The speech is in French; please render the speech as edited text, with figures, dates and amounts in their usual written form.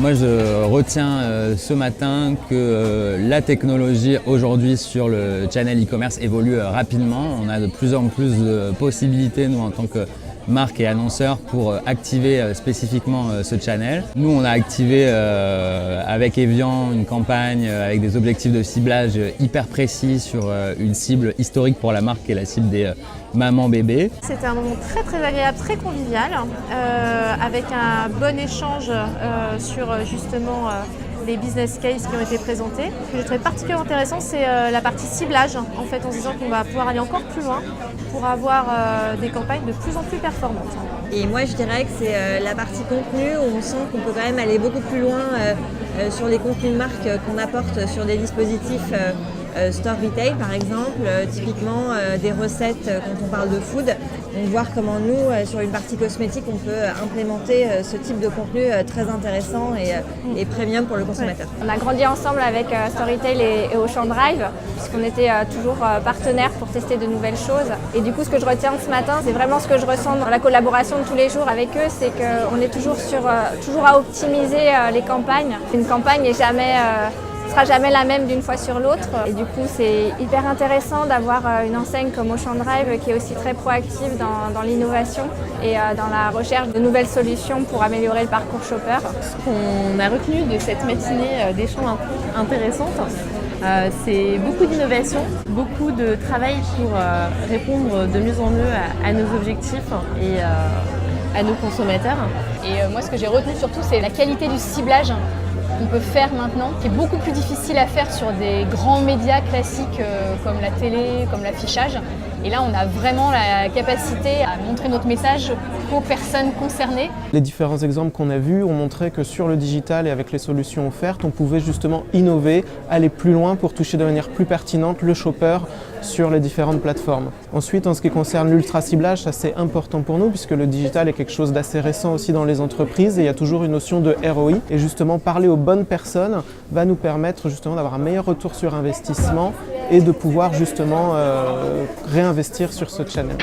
Moi, je retiens ce matin que la technologie aujourd'hui sur le channel e-commerce évolue rapidement. On a de plus en plus de possibilités, nous, en tant que marque et annonceur, pour activer spécifiquement ce channel. Nous, on a activé avec Evian une campagne avec des objectifs de ciblage hyper précis sur une cible historique pour la marque qui est la cible des mamans bébés. C'était un moment très très agréable, très convivial, avec un bon échange sur justement les business cases qui ont été présentés. Ce que j'ai trouvé particulièrement intéressant, c'est la partie ciblage, en fait, en se disant qu'on va pouvoir aller encore plus loin pour avoir des campagnes de plus en plus performantes. Et moi, je dirais que c'est la partie contenu où on sent qu'on peut quand même aller beaucoup plus loin sur les contenus de marque qu'on apporte sur des dispositifs store retail par exemple, typiquement des recettes quand on parle de food. Donc voir comment nous, sur une partie cosmétique, on peut implémenter ce type de contenu très intéressant et premium pour le consommateur. On a grandi ensemble avec Storytel et Auchan Drive, puisqu'on était toujours partenaires pour tester de nouvelles choses. Et du coup, ce que je retiens ce matin, c'est vraiment ce que je ressens dans la collaboration de tous les jours avec eux, c'est qu'on est toujours à optimiser les campagnes. Une campagne n'est jamais sera jamais la même d'une fois sur l'autre. Et du coup, c'est hyper intéressant d'avoir une enseigne comme Auchan Drive qui est aussi très proactive dans l'innovation et dans la recherche de nouvelles solutions pour améliorer le parcours shopper. Ce qu'on a retenu de cette matinée d'échange intéressante, c'est beaucoup d'innovation, beaucoup de travail pour répondre de mieux en mieux à nos objectifs et à nos consommateurs. Et moi, ce que j'ai retenu surtout, c'est la qualité du ciblage qu'on peut faire maintenant, qui est beaucoup plus difficile à faire sur des grands médias classiques comme la télé, comme l'affichage. Et là, on a vraiment la capacité à montrer notre message aux personnes concernées. Les différents exemples qu'on a vus ont montré que sur le digital et avec les solutions offertes, on pouvait justement innover, aller plus loin pour toucher de manière plus pertinente le shopper sur les différentes plateformes. Ensuite, en ce qui concerne l'ultra-ciblage, ça c'est important pour nous puisque le digital est quelque chose d'assez récent aussi dans les entreprises et il y a toujours une notion de ROI. Et justement, parler aux bonnes personnes va nous permettre justement d'avoir un meilleur retour sur investissement et de pouvoir justement réinvestir sur ce channel.